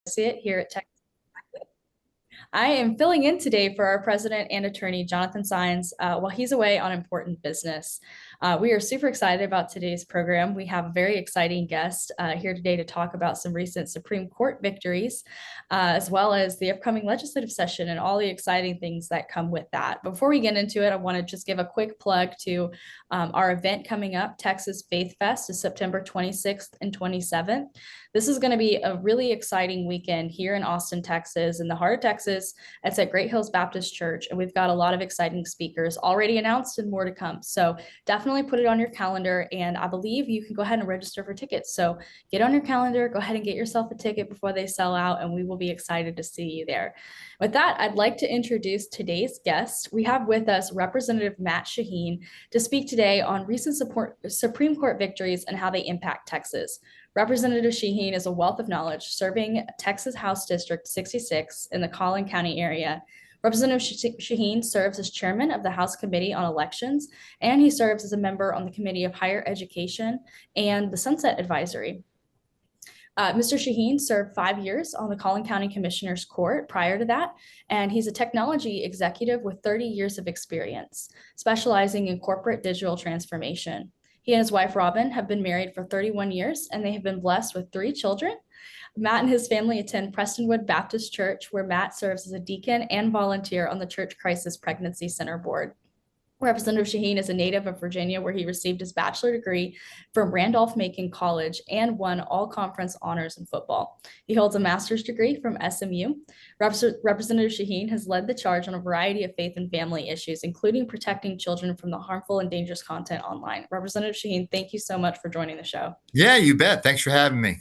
Associate here at Tech. I am filling in today for our president and attorney, Jonathan Sines, while he's away on important business. We are super excited about today's program. We have a very exciting guest here today to talk about some recent Supreme Court victories, as well as the upcoming legislative session and all the exciting things that come with that. Before we get into it, I want to just give a quick plug to our event coming up. Texas Faith Fest is September 26th and 27th. This is going to be a really exciting weekend here in Austin, Texas, in the heart of Texas. It's at Great Hills Baptist Church, and we've got a lot of exciting speakers already announced and more to come. So definitely put it on your calendar, and I believe you can go ahead and register for tickets. So get on your calendar, go ahead and get yourself a ticket before they sell out, and we will be excited to see you there. With that, I'd like to introduce today's guest. We have with us Representative Matt Shaheen to speak today on recent Supreme Court victories and how they impact Texas. Representative Shaheen is a wealth of knowledge, serving Texas House District 66 in the Collin County area. Representative Shaheen serves as chairman of the House Committee on Elections, and he serves as a member on the Committee of Higher Education and the Sunset Advisory. Mr. Shaheen served 5 years on the Collin County Commissioner's Court prior to that, and he's a technology executive with 30 years of experience, specializing in corporate digital transformation. He and his wife, Robin, have been married for 31 years, and they have been blessed with 3 children. Matt and his family attend Prestonwood Baptist Church, where Matt serves as a deacon and volunteer on the Church Crisis Pregnancy Center board. Representative Shaheen is a native of Virginia, where he received his bachelor degree from Randolph-Macon College and won all-conference honors in football. He holds a master's degree from SMU. Representative Shaheen has led the charge on a variety of faith and family issues, including protecting children from the harmful and dangerous content online. Representative Shaheen, thank you so much for joining the show. Yeah, you bet. Thanks for having me.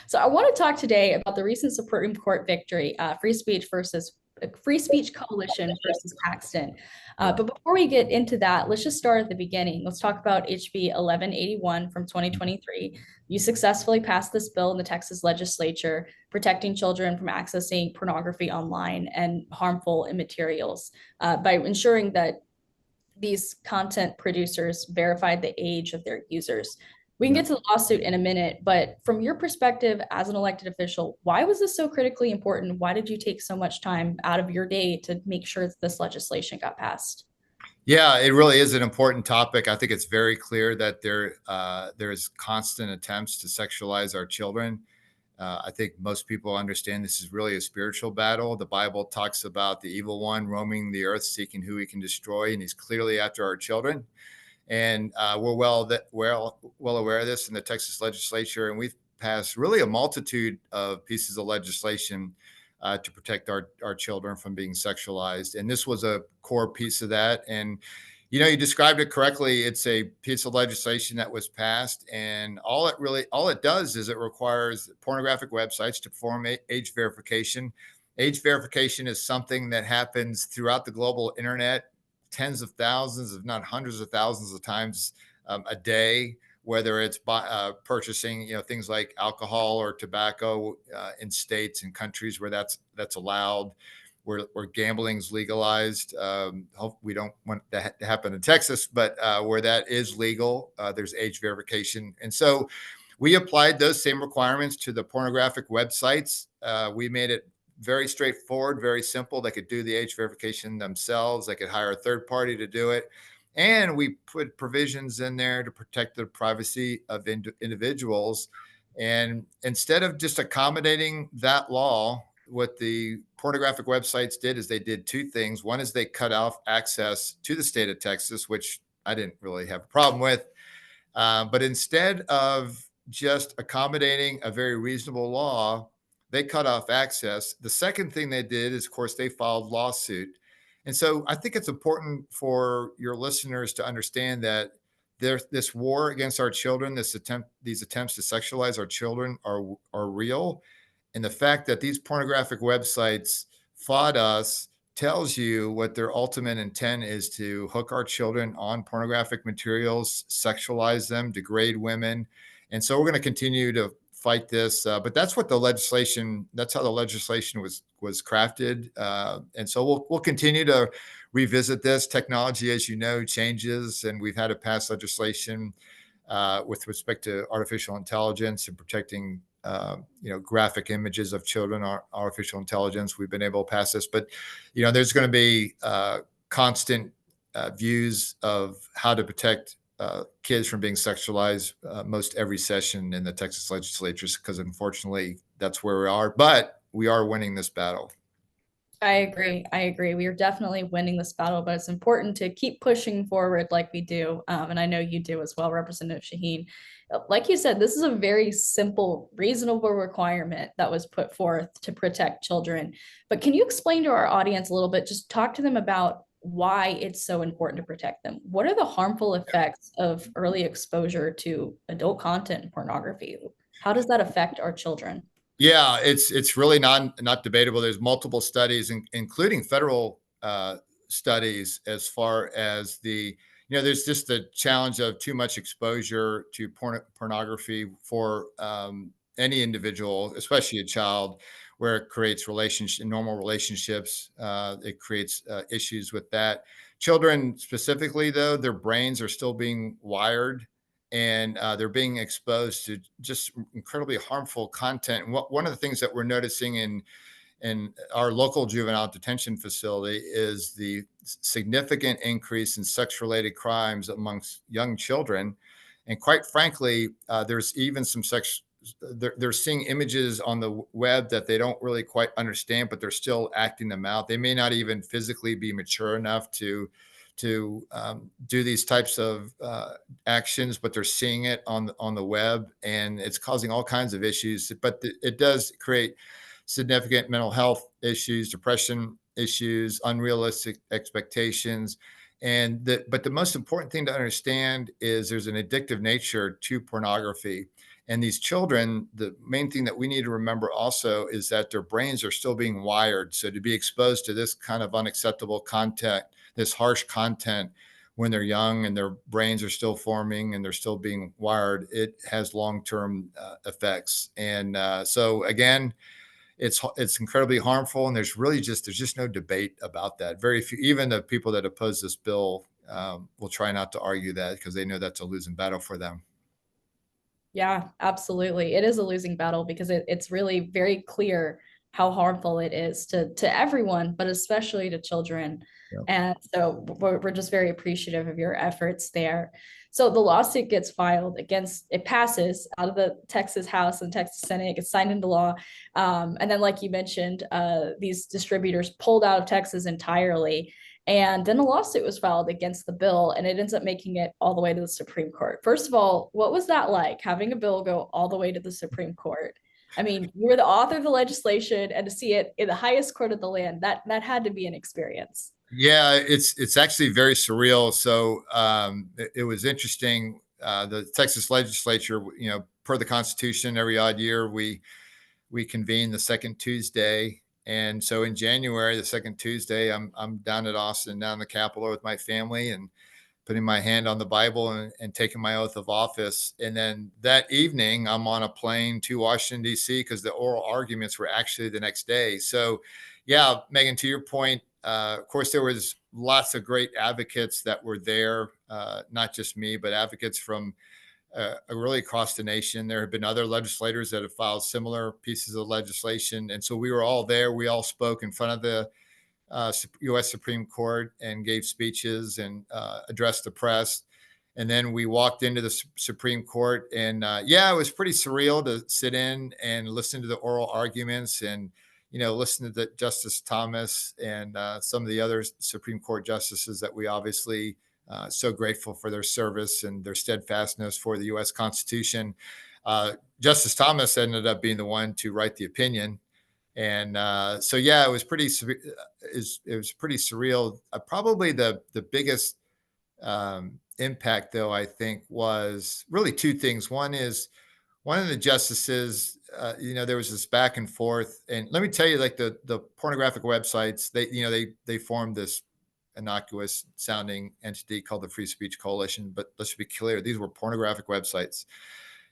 So I want to talk today about the recent Supreme Court victory, Free Speech Coalition versus Paxton. But before we get into that, let's just start at the beginning. Let's talk about HB 1181 from 2023. You successfully passed this bill in the Texas legislature, protecting children from accessing pornography online and harmful materials by ensuring that these content producers verified the age of their users. We can get to the lawsuit in a minute, but from your perspective as an elected official, why was this so critically important? Why did you take so much time out of your day to make sure that this legislation got passed? Yeah, it really is an important topic. I think it's very clear that there is constant attempts to sexualize our children. I think most people understand this is really a spiritual battle. The Bible talks about the evil one roaming the earth, seeking who he can destroy, and he's clearly after our children. And we're well aware of this in the Texas legislature, and we've passed really a multitude of pieces of legislation to protect our children from being sexualized. And this was a core piece of that. And, you described it correctly. It's a piece of legislation that was passed, and all it does is it requires pornographic websites to perform age verification. Age verification is something that happens throughout the global internet, tens of thousands, if not hundreds of thousands of times a day, whether it's purchasing, things like alcohol or tobacco in states and countries where that's allowed, where gambling's legalized. We don't want that to happen in Texas, but where that is legal, there's age verification. And so we applied those same requirements to the pornographic websites. We made it very straightforward, very simple. They could do the age verification themselves. They could hire a third party to do it. And we put provisions in there to protect the privacy of individuals. And instead of just accommodating that law, what the pornographic websites did is they did 2 things. One is they cut off access to the state of Texas, which I didn't really have a problem with. But instead of just accommodating a very reasonable law, they cut off access. The second thing they did is, of course, they filed lawsuit. And so I think it's important for your listeners to understand that this war against our children, these attempts to sexualize our children are real. And the fact that these pornographic websites fought us tells you what their ultimate intent is: to hook our children on pornographic materials, sexualize them, degrade women. And so we're going to continue to fight this, but that's how the legislation was crafted. And so we'll continue to revisit this. Technology, as you know, changes, and we've had to pass legislation with respect to artificial intelligence and protecting graphic images of children, artificial intelligence. We've been able to pass this, but there's going to be constant views of how to protect kids from being sexualized most every session in the Texas legislature, because unfortunately that's where we are. But we are winning this battle. I agree. I agree. We are definitely winning this battle, but it's important to keep pushing forward like we do. And I know you do as well, Representative Shaheen. Like you said, this is a very simple, reasonable requirement that was put forth to protect children. But can you explain to our audience a little bit, just talk to them about why it's so important to protect them? What are the harmful effects of early exposure to adult content and pornography? How does that affect our children? Yeah, it's really not debatable. There's multiple studies, including federal studies, as far as there's just the challenge of too much exposure to pornography for any individual, especially a child, where it creates normal relationships. It creates issues with that. Children specifically, though, their brains are still being wired, and they're being exposed to just incredibly harmful content. And one of the things that we're noticing in our local juvenile detention facility is the significant increase in sex-related crimes amongst young children. And quite frankly, there's even some sex. They're seeing images on the web that they don't really quite understand, but they're still acting them out. They may not even physically be mature enough to do these types of actions, but they're seeing it on the web, and it's causing all kinds of issues. But it does create significant mental health issues, depression issues, unrealistic expectations. But the most important thing to understand is there's an addictive nature to pornography. And these children, the main thing that we need to remember also is that their brains are still being wired. So to be exposed to this kind of unacceptable content, this harsh content, when they're young and their brains are still forming and they're still being wired, it has long-term effects. And so again, it's incredibly harmful, and there's just no debate about that. Very few, even the people that oppose this bill, will try not to argue that, because they know that's a losing battle for them. Yeah, absolutely. It is a losing battle because it's really very clear how harmful it is to everyone, but especially to children. Yep. And so we're just very appreciative of your efforts there. So the lawsuit gets filed against, it passes out of the Texas House and Texas Senate, it gets signed into law. And then, like you mentioned, these distributors pulled out of Texas entirely. And then a lawsuit was filed against the bill, and it ends up making it all the way to the Supreme Court. First of all, what was that like, having a bill go all the way to the Supreme Court? I mean, you were the author of the legislation, and to see it in the highest court of the land, that had to be an experience. Yeah, it's actually very surreal. So it was interesting. The Texas legislature, per the Constitution, every odd year we convene the second Tuesday. And so in January, the second Tuesday, I'm down at Austin, down in the Capitol with my family, and putting my hand on the Bible and taking my oath of office. And then that evening, I'm on a plane to Washington, D.C., because the oral arguments were actually the next day. So, yeah, Megan, to your point, of course, there was lots of great advocates that were there, not just me, but advocates from really across the nation. There have been other legislators that have filed similar pieces of legislation. And so we were all there. We all spoke in front of the U.S. Supreme Court and gave speeches and addressed the press. And then we walked into the Supreme Court, and it was pretty surreal to sit in and listen to the oral arguments, and listen to Justice Thomas and some of the other Supreme Court justices that we obviously so grateful for their service and their steadfastness for the U.S. Constitution. Justice Thomas ended up being the one to write the opinion. And it was pretty surreal. Probably the biggest impact, though, I think, was really two things. One is one of the justices. There was this back and forth, and let me tell you, like the pornographic websites, they formed this innocuous sounding entity called the Free Speech Coalition. But let's be clear, these were pornographic websites.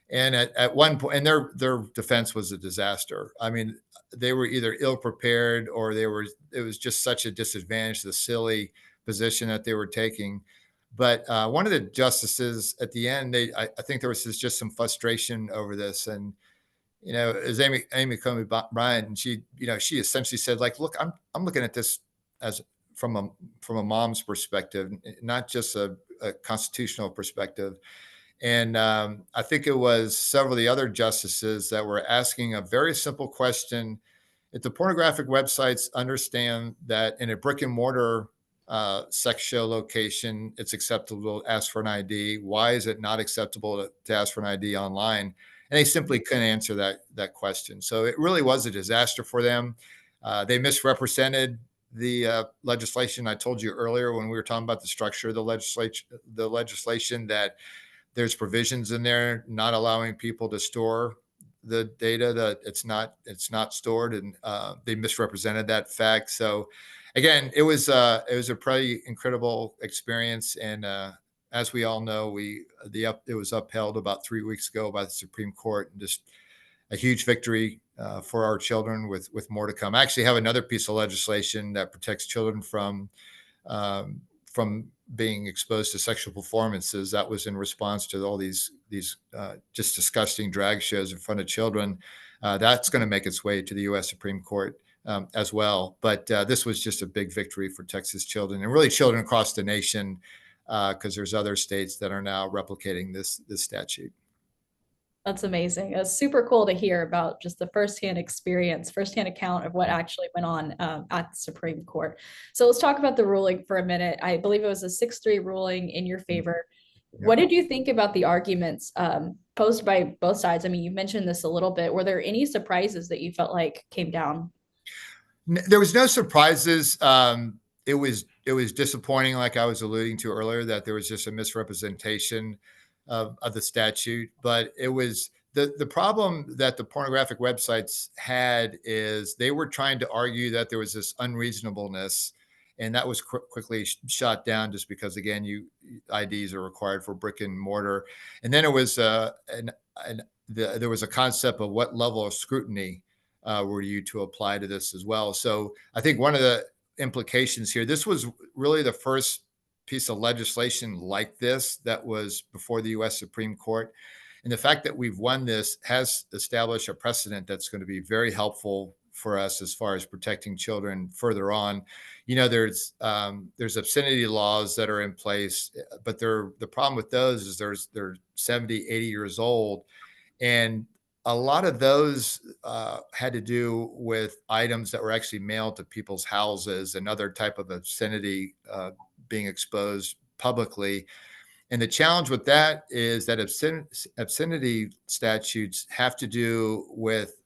And at one point, and their defense was a disaster. I mean, they were either ill prepared, or it was just such a disadvantage, the silly position that they were taking. But one of the justices at the end, I think there was just some frustration over this, and is Amy Comey Bryant, and she essentially said, like, look, I'm looking at this as from a mom's perspective, not just a constitutional perspective. And I think it was several of the other justices that were asking a very simple question. If the pornographic websites understand that in a brick and mortar sex show location, it's acceptable to ask for an ID, why is it not acceptable to ask for an ID online? And they simply couldn't answer that question. So it really was a disaster for them. They misrepresented the legislation. I told you earlier when we were talking about the structure of the legislation that there's provisions in there not allowing people to store the data, that it's not stored, and they misrepresented that fact. So again, it was a pretty incredible experience, and as we all know, it was upheld about 3 weeks ago by the Supreme Court, and just a huge victory for our children, with more to come. I actually have another piece of legislation that protects children from being exposed to sexual performances. That was in response to all these just disgusting drag shows in front of children. That's going to make its way to the U.S. Supreme Court as well. But this was just a big victory for Texas children, and really children across the nation, because there's other states that are now replicating this statute. That's amazing. It's super cool to hear about just the firsthand experience, firsthand account of what actually went on at the Supreme Court. So let's talk about the ruling for a minute. I believe it was a 6-3 ruling in your favor. What Yep. did you think about the arguments posed by both sides? I mean, you mentioned this a little bit. Were there any surprises that you felt like came down? There was no surprises. It was disappointing, like I was alluding to earlier, that there was just a misrepresentation of the statute. But it was the problem that the pornographic websites had is they were trying to argue that there was this unreasonableness, and that was quickly shot down, just because again, IDs are required for brick and mortar. And then it was there was a concept of what level of scrutiny were you to apply to this as well. So I think one of the implications here, this was really the first piece of legislation like this that was before the U.S. Supreme Court. And the fact that we've won this has established a precedent that's going to be very helpful for us as far as protecting children further on. There's obscenity laws that are in place, but the problem with those is they're 70, 80 years old. And a lot of those had to do with items that were actually mailed to people's houses and other type of obscenity being exposed publicly. And the challenge with that is that obscenity statutes have to do with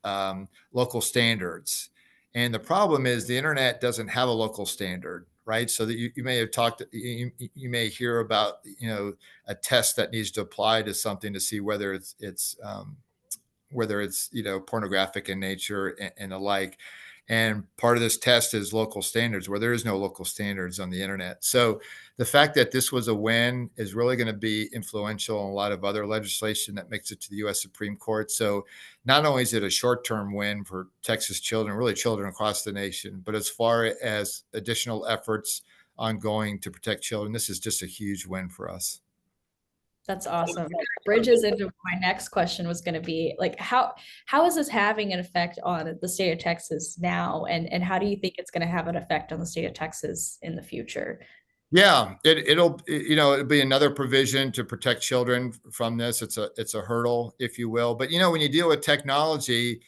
local standards. And the problem is the internet doesn't have a local standard, right? So that you may have you may hear about, a test that needs to apply to something to see whether it's pornographic in nature and the like. And part of this test is local standards, where there is no local standards on the internet. So the fact that this was a win is really going to be influential in a lot of other legislation that makes it to the U.S. Supreme Court. So not only is it a short-term win for Texas children, really children across the nation, but as far as additional efforts ongoing to protect children, this is just a huge win for us. That's awesome. Bridges into my next question was going to be like, how is this having an effect on the state of Texas now, and how do you think it's going to have an effect on the state of Texas in the future? Yeah, it'll be another provision to protect children from this. It's a hurdle, if you will. But when you deal with technology,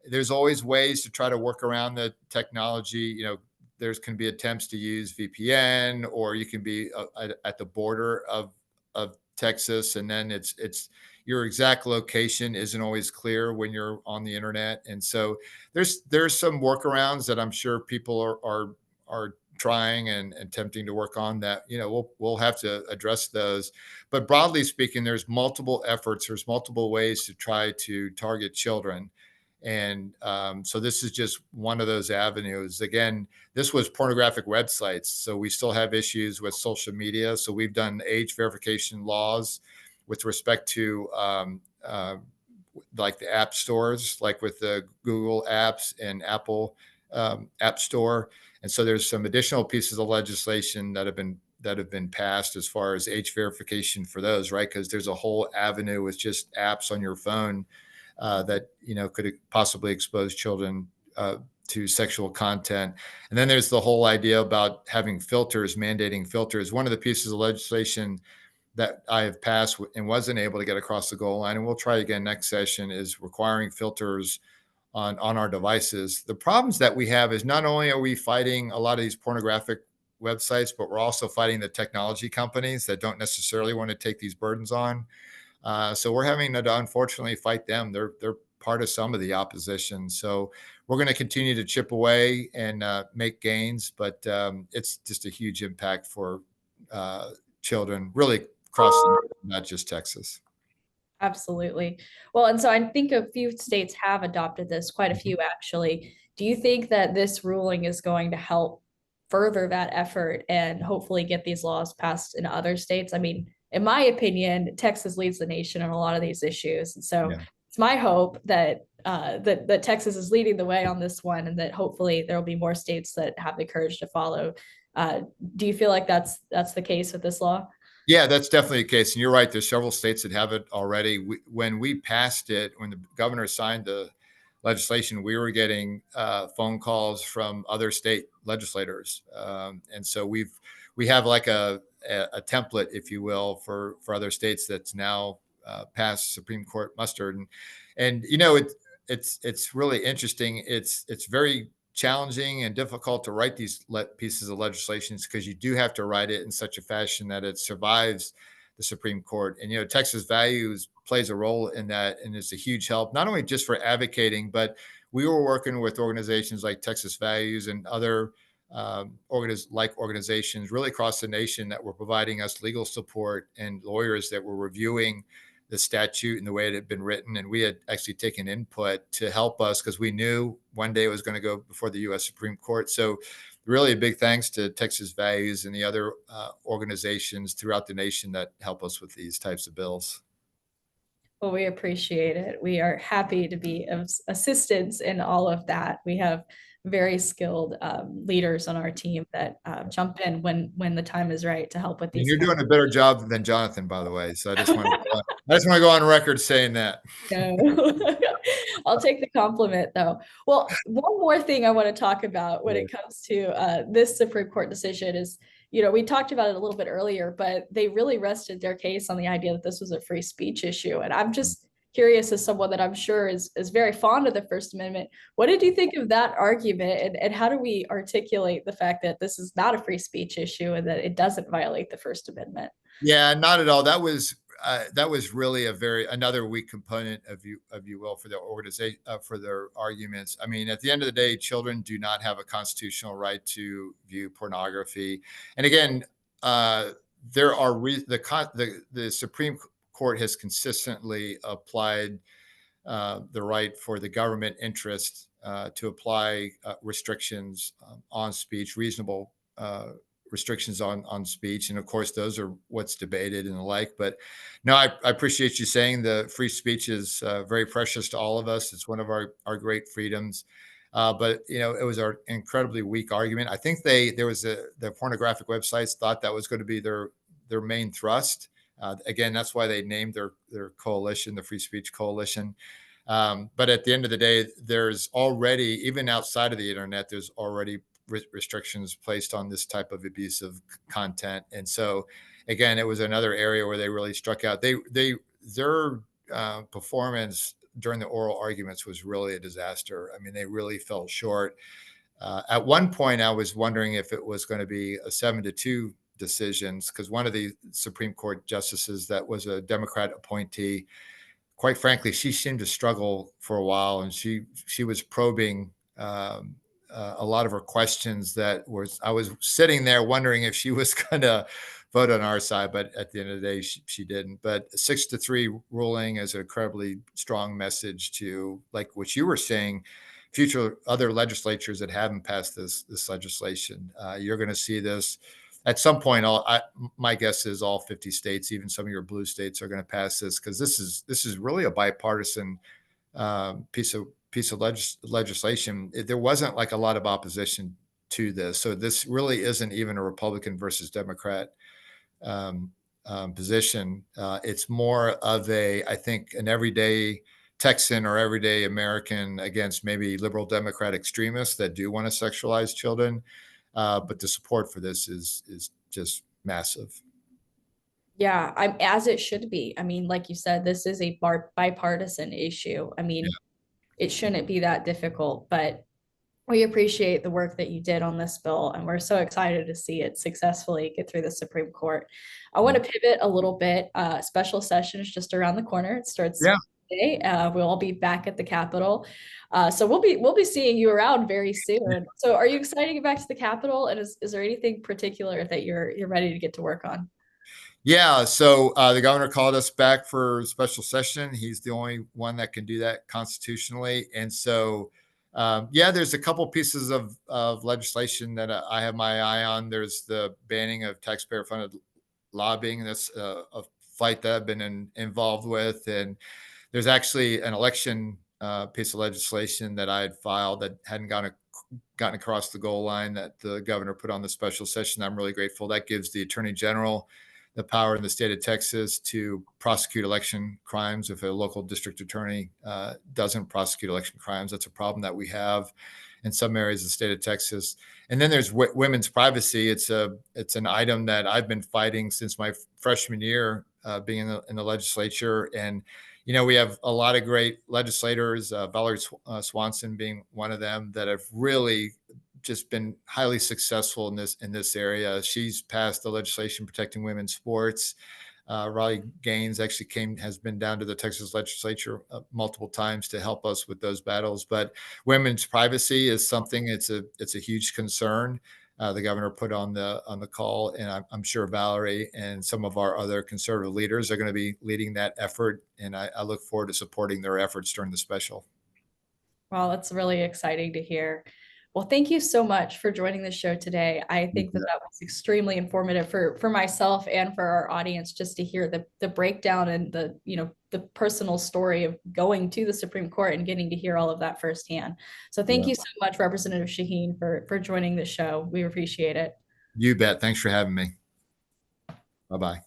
there's always ways to try to work around the technology. There's can be attempts to use VPN, or you can be at the border of Texas, and then it's your exact location isn't always clear when you're on the internet. And so there's some workarounds that I'm sure people are trying and attempting to work on, that we'll have to address those. But broadly speaking, there's multiple efforts, there's multiple ways to try to target children. And so this is just one of those avenues. Again, this was pornographic websites, so we still have issues with social media. So we've done age verification laws with respect to like the app stores, like with the Google apps and Apple App Store. And so there's some additional pieces of legislation that have been passed as far as age verification for those, right? Because there's a whole avenue with just apps on your phone that could possibly expose children to sexual content. And then there's the whole idea about having filters, mandating filters. One of the pieces of legislation that I have passed and wasn't able to get across the goal line, and we'll try again next session, is requiring filters on our devices. The problems that we have is not only are we fighting a lot of these pornographic websites, but we're also fighting the technology companies that don't necessarily want to take these burdens on. So we're having to unfortunately fight them. They're part of some of the opposition. So we're going to continue to chip away and make gains, but it's just a huge impact for children, really across the nation, not just Texas. Absolutely. Well, and so I think a few states have adopted this, quite a few actually. Do you think that this ruling is going to help further that effort and hopefully get these laws passed in other states? I mean, in my opinion, Texas leads the nation on a lot of these issues. And so Yeah. it's my hope that that Texas is leading the way on this one, and that hopefully there will be more states that have the courage to follow. Uh, do you feel like that's the case with this law? Yeah, that's definitely the case. And you're right. There's several states that have it already. When we passed it, when the governor signed the legislation, we were getting phone calls from other state legislators. And so we have like a template, if you will, for other states that's now passed Supreme Court muster. And it's really interesting. It's very challenging and difficult to write these pieces of legislation because you do have to write it in such a fashion that it survives the Supreme Court. And Texas Values plays a role in that, and it's a huge help, not only just for advocating, but we were working with organizations like Texas Values and other organizations really across the nation that were providing us legal support and lawyers that were reviewing the statute and the way it had been written. And we had actually taken input to help us because we knew one day it was going to go before the U.S. Supreme Court. So really a big thanks to Texas Values and the other organizations throughout the nation that help us with these types of bills. Well, we appreciate it. We are happy to be of assistance in all of that. We have very skilled leaders on our team that jump in when the time is right to help with And these you're kinds. doing a better job than Jonathan, by the way. So I just want to go on record saying that. No. I'll take the compliment though. Well, one more thing I want to talk about when it comes to this Supreme Court decision is, we talked about it a little bit earlier, but they really rested their case on the idea that this was a free speech issue. And I'm just curious, as someone that I'm sure is very fond of the First Amendment, what did you think of that argument? And how do we articulate the fact that this is not a free speech issue and that it doesn't violate the First Amendment? Yeah, not at all. That was really another weak component of you will for their organization for their arguments. I mean, at the end of the day, children do not have a constitutional right to view pornography. And again, there are the Supreme Court has consistently applied the right for the government interest to apply restrictions on speech, reasonable restrictions on speech, and of course those are what's debated and the like. But no, I appreciate you saying the free speech is very precious to all of us. It's one of our great freedoms. But it was an incredibly weak argument. I think the pornographic websites thought that was going to be their main thrust. Again, that's why they named their coalition the Free Speech Coalition. But at the end of the day, there's already, even outside of the internet, there's already restrictions placed on this type of abusive content. And so, again, it was another area where they really struck out. Their performance during the oral arguments was really a disaster. I mean, they really fell short. At one point, I was wondering if it was going to be a 7-2 decisions because one of the Supreme Court justices that was a Democrat appointee, quite frankly, she seemed to struggle for a while, and she was probing a lot of her questions. I was sitting there wondering if she was going to vote on our side, but at the end of the day, she didn't. But 6-3 ruling is an incredibly strong message to, like what you were saying, future other legislatures that haven't passed this legislation. You're going to see this at some point. My guess is all 50 states, even some of your blue states, are going to pass this because this is really a bipartisan piece of legislation. There wasn't like a lot of opposition to this, so this really isn't even a Republican versus Democrat position. It's more of I think, an everyday Texan or everyday American against maybe liberal Democrat extremists that do want to sexualize children. But the support for this is just massive. Yeah, I'm as it should be. I mean, like you said, this is a bipartisan issue. I Yeah, mean, it shouldn't be that difficult, but we appreciate the work that you did on this bill, and we're so excited to see it successfully get through the Supreme Court. I want yeah, to pivot a little bit. Special session is just around the corner. It starts yeah. today. We'll all be back at the Capitol, so we'll be seeing you around very soon. So, are you excited to get back to the Capitol? And is there anything particular that you're ready to get to work on? Yeah, so the governor called us back for special session. He's the only one that can do that constitutionally, and so yeah, there's a couple pieces of legislation that I have my eye on. There's the banning of taxpayer-funded lobbying. That's a fight that I've been involved with, and there's actually an election piece of legislation that I had filed that hadn't gotten across the goal line that the governor put on the special session. I'm really grateful. That gives the attorney general the power in the state of Texas to prosecute election crimes if a local district attorney doesn't prosecute election crimes. That's a problem that we have in some areas of the state of Texas. And then there's women's privacy. It's an item that I've been fighting since my freshman year, being in the legislature. And we have a lot of great legislators, Valerie Swanson being one of them, that have really just been highly successful in this area. She's passed the legislation protecting women's sports. Raleigh Gaines actually has been down to the Texas legislature multiple times to help us with those battles. But women's privacy is something. It's a huge concern. The governor put on the call, and I'm sure Valerie and some of our other conservative leaders are going to be leading that effort. And I look forward to supporting their efforts during the special. Well, that's really exciting to hear. Well, thank you so much for joining the show today. I think that that was extremely informative for myself and for our audience, just to hear the breakdown and the personal story of going to the Supreme Court and getting to hear all of that firsthand. So thank Yeah. you so much, Representative Shaheen, for joining the show. We appreciate it. You bet. Thanks for having me. Bye bye.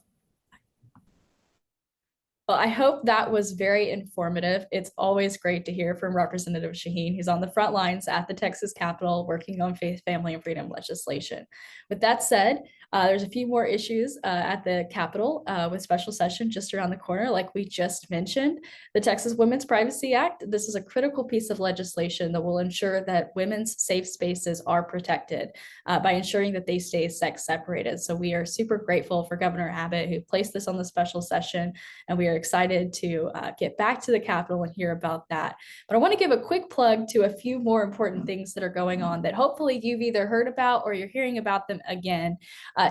Well, I hope that was very informative. It's always great to hear from Representative Shaheen. He's on the front lines at the Texas Capitol working on faith, family, and freedom legislation. With that said, there's a few more issues at the Capitol with special session just around the corner, like we just mentioned. The Texas Women's Privacy Act. This is a critical piece of legislation that will ensure that women's safe spaces are protected by ensuring that they stay sex separated. So we are super grateful for Governor Abbott, who placed this on the special session, and we are excited to get back to the Capitol and hear about that. But I want to give a quick plug to a few more important things that are going on that hopefully you've either heard about or you're hearing about them again.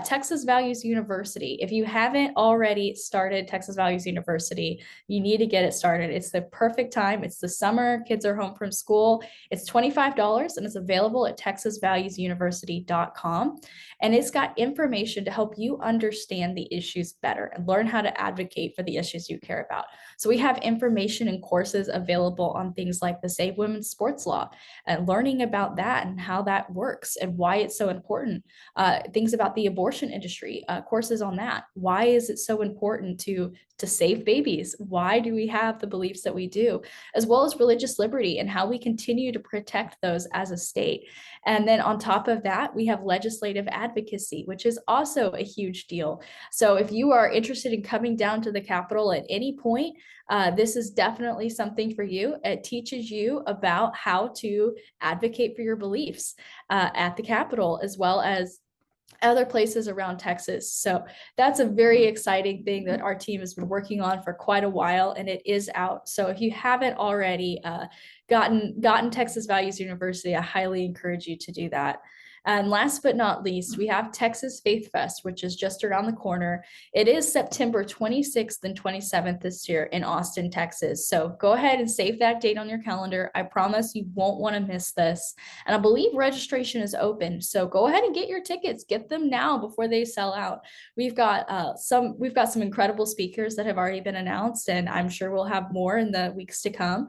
Texas Values University. If you haven't already started Texas Values University, you need to get it started. It's the perfect time. It's the summer. Kids are home from school. It's $25 and it's available at texasvaluesuniversity.com. And it's got information to help you understand the issues better and learn how to advocate for the issues you care about. So we have information and courses available on things like the Save Women's Sports Law and learning about that and how that works and why it's so important. Things about the abortion industry, courses on that. Why is it so important to save babies? Why do we have the beliefs that we do? As well as religious liberty and how we continue to protect those as a state. And then on top of that, we have legislative advocacy, which is also a huge deal. So if you are interested in coming down to the Capitol at any point, this is definitely something for you. It teaches you about how to advocate for your beliefs at the Capitol, as well as other places around Texas. So that's a very exciting thing that our team has been working on for quite a while, and it is out. So if you haven't already gotten Texas Values University, I highly encourage you to do that. And last but not least, we have Texas Faith Fest, which is just around the corner. It is September 26th and 27th this year in Austin, Texas. So go ahead and save that date on your calendar. I promise you won't want to miss this. And I believe registration is open. So go ahead and get your tickets. Get them now before they sell out. We've got some incredible speakers that have already been announced, and I'm sure we'll have more in the weeks to come.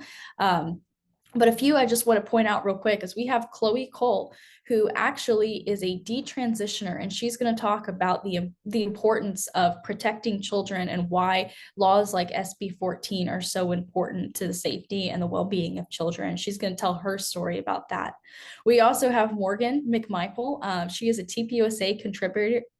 But a few I just want to point out real quick is we have Chloe Cole, who actually is a detransitioner, and she's going to talk about the importance of protecting children and why laws like SB 14 are so important to the safety and the well-being of children. She's going to tell her story about that. We also have Morgan McMichael. She is a TPUSA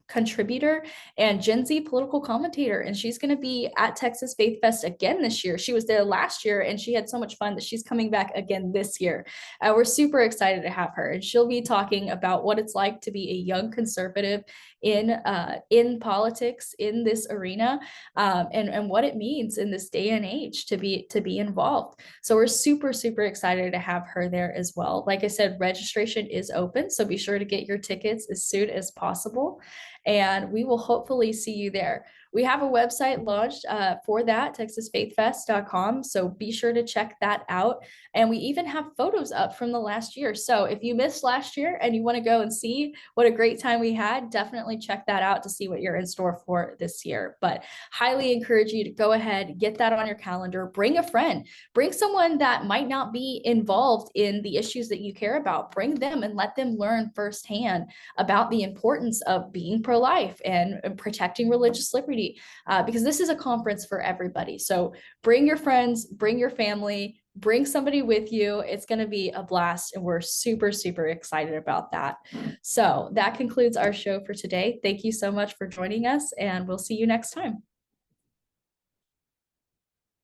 contributor and Gen Z political commentator. And she's going to be at Texas Faith Fest again this year. She was there last year and she had so much fun that she's coming back again this year. We're super excited to have her. And she'll be talking about what it's like to be a young conservative in politics in this arena, and what it means in this day and age to be involved. So we're super excited to have her there as well. Like I said, registration is open, so be sure to get your tickets as soon as possible, and we will hopefully see you there. We have a website launched for that, texasfaithfest.com. So be sure to check that out. And we even have photos up from the last year. So if you missed last year and you want to go and see what a great time we had, definitely check that out to see what you're in store for this year. But highly encourage you to go ahead, get that on your calendar, bring a friend, bring someone that might not be involved in the issues that you care about, bring them and let them learn firsthand about the importance of being pro-life and protecting religious liberty, because this is a conference for everybody. So bring your friends, bring your family, bring somebody with you. It's going to be a blast, and we're super excited about that. So that concludes our show for today. Thank you so much for joining us, and we'll see you next time.